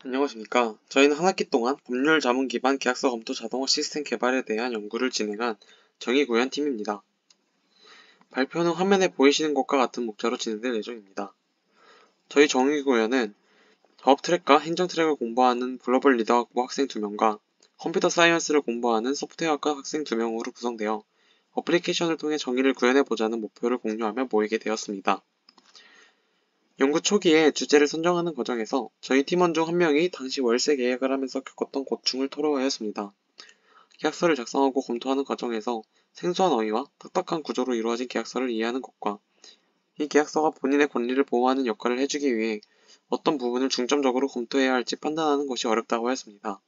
안녕하십니까. 저희는 한 학기 동안 법률 자문 기반 계약서 검토 자동화 시스템 개발에 대한 연구를 진행한 정의구현팀입니다. 발표는 화면에 보이시는 것과 같은 목차로 진행될 예정입니다. 저희 정의구현은 사업 트랙과 행정 트랙을 공부하는 글로벌 리더학부 학생 2명과 컴퓨터 사이언스를 공부하는 소프트웨어학과 학생 2명으로 구성되어 어플리케이션을 통해 정의를 구현해보자는 목표를 공유하며 모이게 되었습니다. 연구 초기에 주제를 선정하는 과정에서 저희 팀원 중 한 명이 당시 월세 계약을 하면서 겪었던 고충을 토로하였습니다. 계약서를 작성하고 검토하는 과정에서 생소한 어휘와 딱딱한 구조로 이루어진 계약서를 이해하는 것과 이 계약서가 본인의 권리를 보호하는 역할을 해주기 위해 어떤 부분을 중점적으로 검토해야 할지 판단하는 것이 어렵다고 했습니다.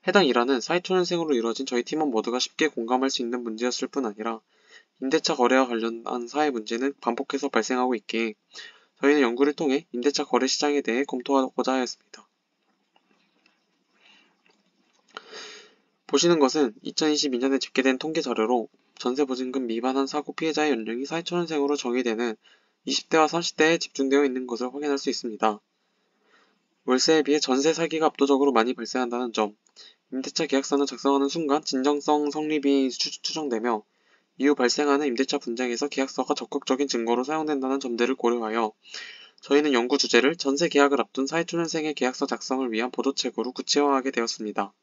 해당 일화는 사회초년생으로 이루어진 저희 팀원 모두가 쉽게 공감할 수 있는 문제였을 뿐 아니라 임대차 거래와 관련한 사회 문제는 반복해서 발생하고 있기에 저희는 연구를 통해 임대차 거래 시장에 대해 검토하고자 하였습니다. 보시는 것은 2022년에 집계된 통계 자료로 전세보증금 미반환 사고 피해자의 연령이 사회초년생으로 정의되는 20대와 30대에 집중되어 있는 것을 확인할 수 있습니다. 월세에 비해 전세 사기가 압도적으로 많이 발생한다는 점, 임대차 계약서는 작성하는 순간 진정성 성립이 추정되며 이후 발생하는 임대차 분쟁에서 계약서가 적극적인 증거로 사용된다는 점들을 고려하여 저희는 연구 주제를 전세 계약을 앞둔 사회초년생의 계약서 작성을 위한 보조책으로 구체화하게 되었습니다.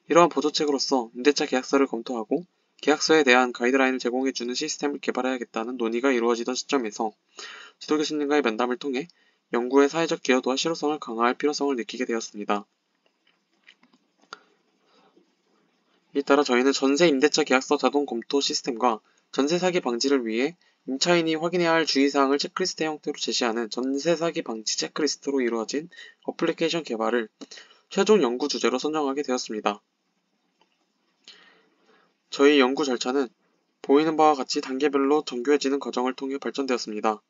이러한 보조책으로서 임대차 계약서를 검토하고 계약서에 대한 가이드라인을 제공해주는 시스템을 개발해야겠다는 논의가 이루어지던 시점에서 지도교수님과의 면담을 통해 연구의 사회적 기여도와 실효성을 강화할 필요성을 느끼게 되었습니다. 이에 따라 저희는 전세 임대차 계약서 자동 검토 시스템과 전세 사기 방지를 위해 임차인이 확인해야 할 주의사항을 체크리스트 형태로 제시하는 전세 사기 방지 체크리스트로 이루어진 어플리케이션 개발을 최종 연구 주제로 선정하게 되었습니다. 저희 연구 절차는 보이는 바와 같이 단계별로 정교해지는 과정을 통해 발전되었습니다.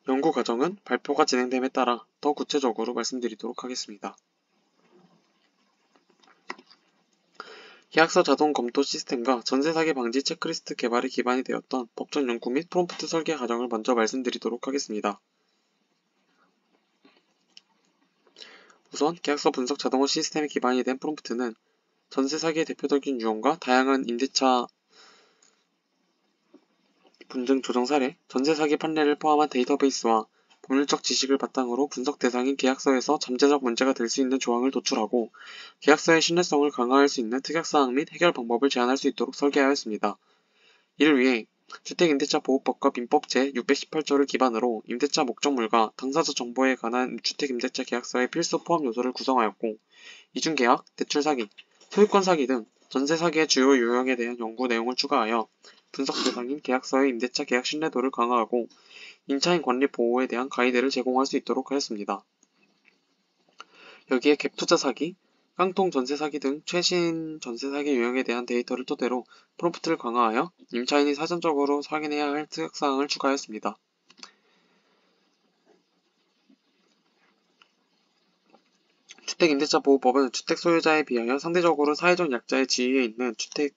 연구 과정은 발표가 진행됨에 따라 더 구체적으로 말씀드리도록 하겠습니다. 계약서 자동 검토 시스템과 전세 사기 방지 체크리스트 개발이 기반이 되었던 법정 연구 및 프롬프트 설계 과정을 먼저 말씀드리도록 하겠습니다. 우선 계약서 분석 자동화 시스템에 기반이 된 프롬프트는 전세 사기의 대표적인 유형과 다양한 임대차 분쟁 조정 사례, 전세 사기 판례를 포함한 데이터베이스와 법률적 지식을 바탕으로 분석 대상인 계약서에서 잠재적 문제가 될 수 있는 조항을 도출하고 계약서의 신뢰성을 강화할 수 있는 특약사항 및 해결 방법을 제안할 수 있도록 설계하였습니다. 이를 위해 주택임대차보호법과 민법 제618조를 기반으로 임대차 목적물과 당사자 정보에 관한 주택임대차 계약서의 필수 포함 요소를 구성하였고 이중계약, 대출사기, 소유권 사기 등 전세 사기의 주요 유형에 대한 연구 내용을 추가하여 분석 대상인 계약서의 임대차 계약 신뢰도를 강화하고 임차인 권리 보호에 대한 가이드를 제공할 수 있도록 하였습니다. 여기에 갭투자 사기, 깡통 전세 사기 등 최신 전세 사기 유형에 대한 데이터를 토대로 프롬프트를 강화하여 임차인이 사전적으로 확인해야 할 특약사항을 추가하였습니다. 주택임대차보호법은 주택 소유자에 비하여 상대적으로 사회적 약자의 지위에 있는 주택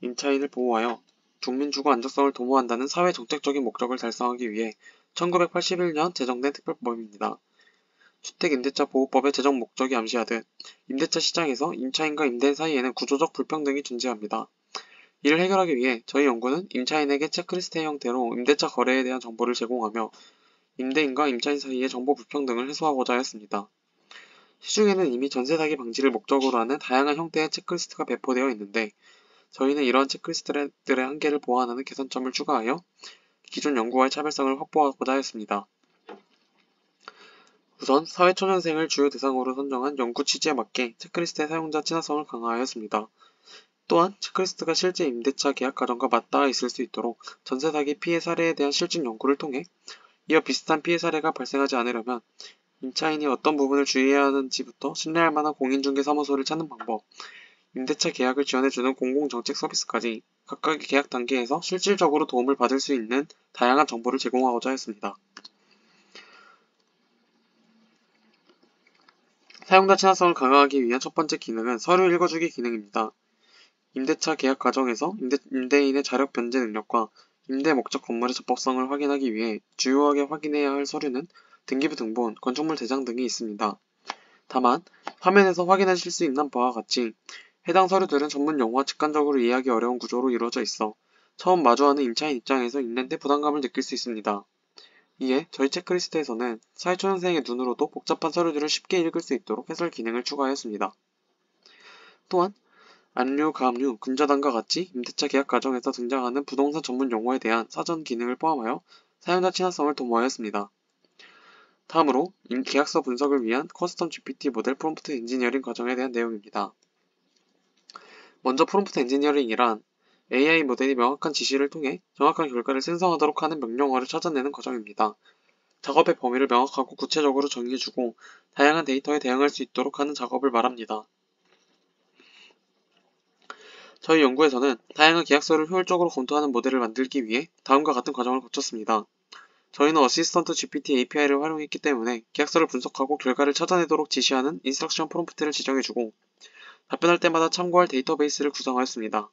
임차인을 보호하여 국민주거 안정성을 도모한다는 사회정책적인 목적을 달성하기 위해 1981년 제정된 특별법입니다. 주택임대차보호법의 제정 목적이 암시하듯 임대차 시장에서 임차인과 임대인 사이에는 구조적 불평등이 존재합니다. 이를 해결하기 위해 저희 연구는 임차인에게 체크리스트의 형태로 임대차 거래에 대한 정보를 제공하며 임대인과 임차인 사이의 정보 불평등을 해소하고자 하였습니다. 시중에는 이미 전세 사기 방지를 목적으로 하는 다양한 형태의 체크리스트가 배포되어 있는데 저희는 이러한 체크리스트들의 한계를 보완하는 개선점을 추가하여 기존 연구와의 차별성을 확보하고자 하였습니다. 우선 사회초년생을 주요 대상으로 선정한 연구 취지에 맞게 체크리스트의 사용자 친화성을 강화하였습니다. 또한 체크리스트가 실제 임대차 계약 과정과 맞닿아 있을 수 있도록 전세 사기 피해 사례에 대한 실증 연구를 통해 이어 비슷한 피해 사례가 발생하지 않으려면 임차인이 어떤 부분을 주의해야 하는지부터 신뢰할 만한 공인중개사무소를 찾는 방법, 임대차 계약을 지원해주는 공공정책 서비스까지 각각의 계약 단계에서 실질적으로 도움을 받을 수 있는 다양한 정보를 제공하고자 했습니다. 사용자 친화성을 강화하기 위한 첫 번째 기능은 서류 읽어주기 기능입니다. 임대차 계약 과정에서 임대인의 자력 변제 능력과 임대 목적 건물의 적법성을 확인하기 위해 주요하게 확인해야 할 서류는 등기부 등본, 건축물 대장 등이 있습니다. 다만 화면에서 확인하실 수 있는 바와 같이 해당 서류들은 전문 용어와 직관적으로 이해하기 어려운 구조로 이루어져 있어 처음 마주하는 임차인 입장에서 읽는데 부담감을 느낄 수 있습니다. 이에 저희 체크리스트에서는 사회초년생의 눈으로도 복잡한 서류들을 쉽게 읽을 수 있도록 해설 기능을 추가하였습니다. 또한 안류, 가압류, 근저당과 같이 임대차 계약 과정에서 등장하는 부동산 전문 용어에 대한 사전 기능을 포함하여 사용자 친화성을 도모하였습니다. 다음으로 계약서 분석을 위한 커스텀 GPT 모델 프롬프트 엔지니어링 과정에 대한 내용입니다. 먼저 프롬프트 엔지니어링이란 AI 모델이 명확한 지시를 통해 정확한 결과를 생성하도록 하는 명령어를 찾아내는 과정입니다. 작업의 범위를 명확하고 구체적으로 정의해주고 다양한 데이터에 대응할 수 있도록 하는 작업을 말합니다. 저희 연구에서는 다양한 계약서를 효율적으로 검토하는 모델을 만들기 위해 다음과 같은 과정을 거쳤습니다. 저희는 어시스턴트 GPT API를 활용했기 때문에 계약서를 분석하고 결과를 찾아내도록 지시하는 인스트럭션 프롬프트를 지정해주고 답변할 때마다 참고할 데이터베이스를 구성하였습니다.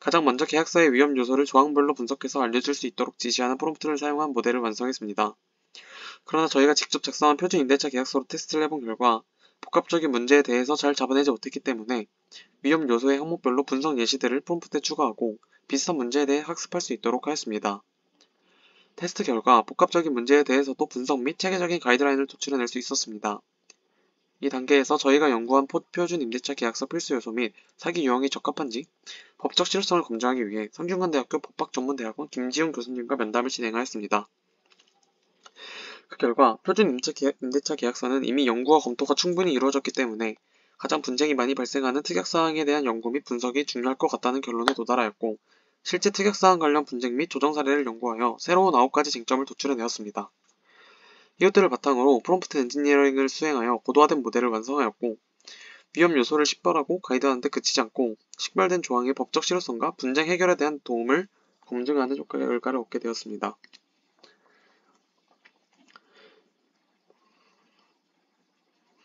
가장 먼저 계약서의 위험 요소를 조항별로 분석해서 알려줄 수 있도록 지시하는 프롬프트를 사용한 모델을 완성했습니다. 그러나 저희가 직접 작성한 표준 임대차 계약서로 테스트를 해본 결과 복합적인 문제에 대해서 잘 잡아내지 못했기 때문에 위험 요소의 항목별로 분석 예시들을 프롬프트에 추가하고 비슷한 문제에 대해 학습할 수 있도록 하였습니다. 테스트 결과 복합적인 문제에 대해서도 분석 및 체계적인 가이드라인을 도출해낼 수 있었습니다. 이 단계에서 저희가 연구한 표준 임대차 계약서 필수 요소 및 사기 유형이 적합한지 법적 실효성을 검증하기 위해 성균관대학교 법학전문대학원 김지훈 교수님과 면담을 진행하였습니다. 그 결과 표준 임대차 계약서는 이미 연구와 검토가 충분히 이루어졌기 때문에 가장 분쟁이 많이 발생하는 특약사항에 대한 연구 및 분석이 중요할 것 같다는 결론에 도달하였고 실제 특약사항 관련 분쟁 및 조정 사례를 연구하여 새로운 9가지 쟁점을 도출해내었습니다. 이것들을 바탕으로 프롬프트 엔지니어링을 수행하여 고도화된 모델을 완성하였고 위험 요소를 식별하고 가이드하는 데 그치지 않고 식별된 조항의 법적 실효성과 분쟁 해결에 대한 도움을 검증하는 결과를 얻게 되었습니다.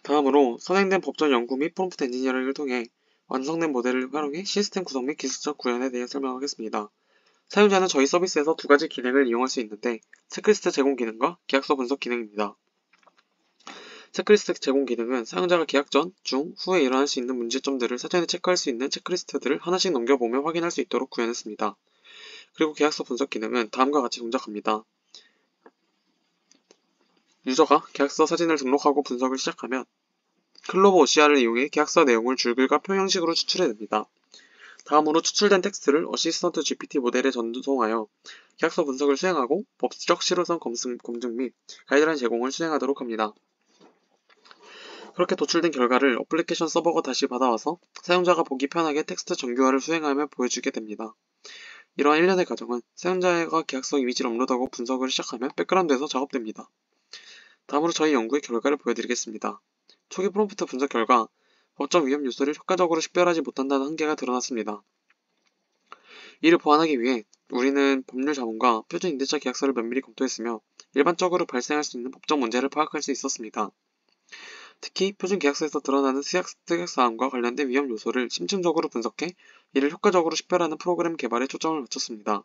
다음으로 선행된 법전 연구 및 프롬프트 엔지니어링을 통해 완성된 모델을 활용해 시스템 구성 및 기술적 구현에 대해 설명하겠습니다. 사용자는 저희 서비스에서 2가지 기능을 이용할 수 있는데 체크리스트 제공 기능과 계약서 분석 기능입니다. 체크리스트 제공 기능은 사용자가 계약 전, 중, 후에 일어날 수 있는 문제점들을 사전에 체크할 수 있는 체크리스트들을 하나씩 넘겨보며 확인할 수 있도록 구현했습니다. 그리고 계약서 분석 기능은 다음과 같이 동작합니다. 유저가 계약서 사진을 등록하고 분석을 시작하면 클로버 OCR을 이용해 계약서 내용을 줄글과 표 형식으로 추출해냅니다. 다음으로 추출된 텍스트를 어시스턴트 GPT 모델에 전송하여 계약서 분석을 수행하고 법적 실효성 검증 및 가이드라인 제공을 수행하도록 합니다. 그렇게 도출된 결과를 어플리케이션 서버가 다시 받아와서 사용자가 보기 편하게 텍스트 정교화를 수행하며 보여주게 됩니다. 이러한 일련의 과정은 사용자가 계약서 이미지를 업로드하고 분석을 시작하면 백그라운드에서 작업됩니다. 다음으로 저희 연구의 결과를 보여드리겠습니다. 초기 프롬프트 분석 결과 법적 위험 요소를 효과적으로 식별하지 못한다는 한계가 드러났습니다. 이를 보완하기 위해 우리는 법률 자문과 표준 임대차 계약서를 면밀히 검토했으며 일반적으로 발생할 수 있는 법적 문제를 파악할 수 있었습니다. 특히 표준 계약서에서 드러나는 특약사항과 관련된 위험 요소를 심층적으로 분석해 이를 효과적으로 식별하는 프로그램 개발에 초점을 맞췄습니다.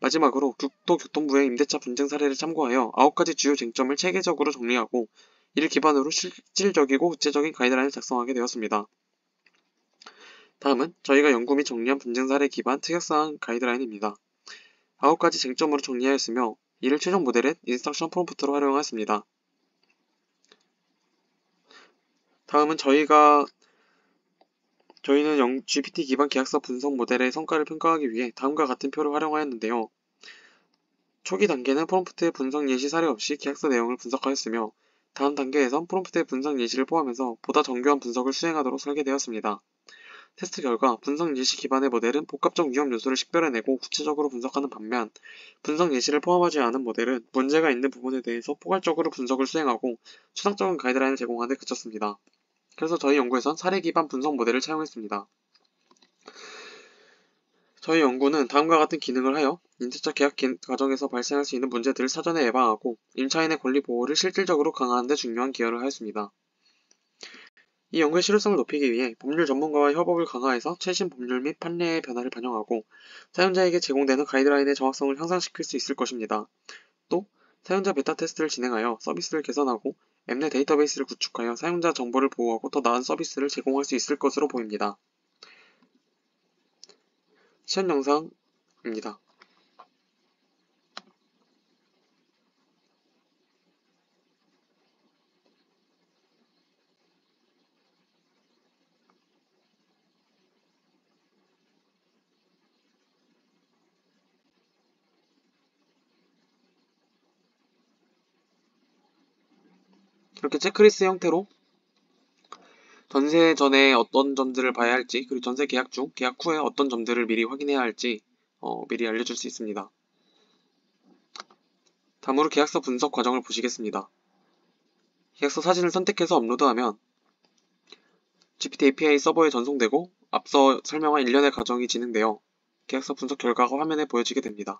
마지막으로 국토교통부의 임대차 분쟁 사례를 참고하여 9가지 주요 쟁점을 체계적으로 정리하고 이를 기반으로 실질적이고 구체적인 가이드라인을 작성하게 되었습니다. 다음은 저희가 연구 및 정리한 분쟁 사례 기반 특약사항 가이드라인입니다. 9가지 쟁점으로 정리하였으며 이를 최종 모델의 인스트럭션 프롬프트로 활용하였습니다. 다음은 저희는 GPT 기반 계약서 분석 모델의 성과를 평가하기 위해 다음과 같은 표를 활용하였는데요. 초기 단계는 프롬프트의 분석 예시 사례 없이 계약서 내용을 분석하였으며 다음 단계에선 프롬프트의 분석 예시를 포함해서 보다 정교한 분석을 수행하도록 설계되었습니다. 테스트 결과 분석 예시 기반의 모델은 복합적 위험 요소를 식별해내고 구체적으로 분석하는 반면 분석 예시를 포함하지 않은 모델은 문제가 있는 부분에 대해서 포괄적으로 분석을 수행하고 추상적인 가이드라인을 제공하는 데 그쳤습니다. 그래서 저희 연구에선 사례 기반 분석 모델을 사용했습니다. 저희 연구는 다음과 같은 기능을 하여 임대차 계약 과정에서 발생할 수 있는 문제들을 사전에 예방하고 임차인의 권리 보호를 실질적으로 강화하는 데 중요한 기여를 하였습니다. 이 연구의 실효성을 높이기 위해 법률 전문가와 협업을 강화해서 최신 법률 및 판례의 변화를 반영하고 사용자에게 제공되는 가이드라인의 정확성을 향상시킬 수 있을 것입니다. 또 사용자 베타 테스트를 진행하여 서비스를 개선하고 앱 내 데이터베이스를 구축하여 사용자 정보를 보호하고 더 나은 서비스를 제공할 수 있을 것으로 보입니다. 시연 영상입니다. 이렇게 체크리스트 형태로 전세 전에 어떤 점들을 봐야 할지, 그리고 전세 계약 중, 계약 후에 어떤 점들을 미리 확인해야 할지 미리 알려줄 수 있습니다. 다음으로 계약서 분석 과정을 보시겠습니다. 계약서 사진을 선택해서 업로드하면 GPT API 서버에 전송되고 앞서 설명한 일련의 과정이 진행되어 계약서 분석 결과가 화면에 보여지게 됩니다.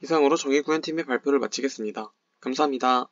이상으로 정의구현팀의 발표를 마치겠습니다. 감사합니다.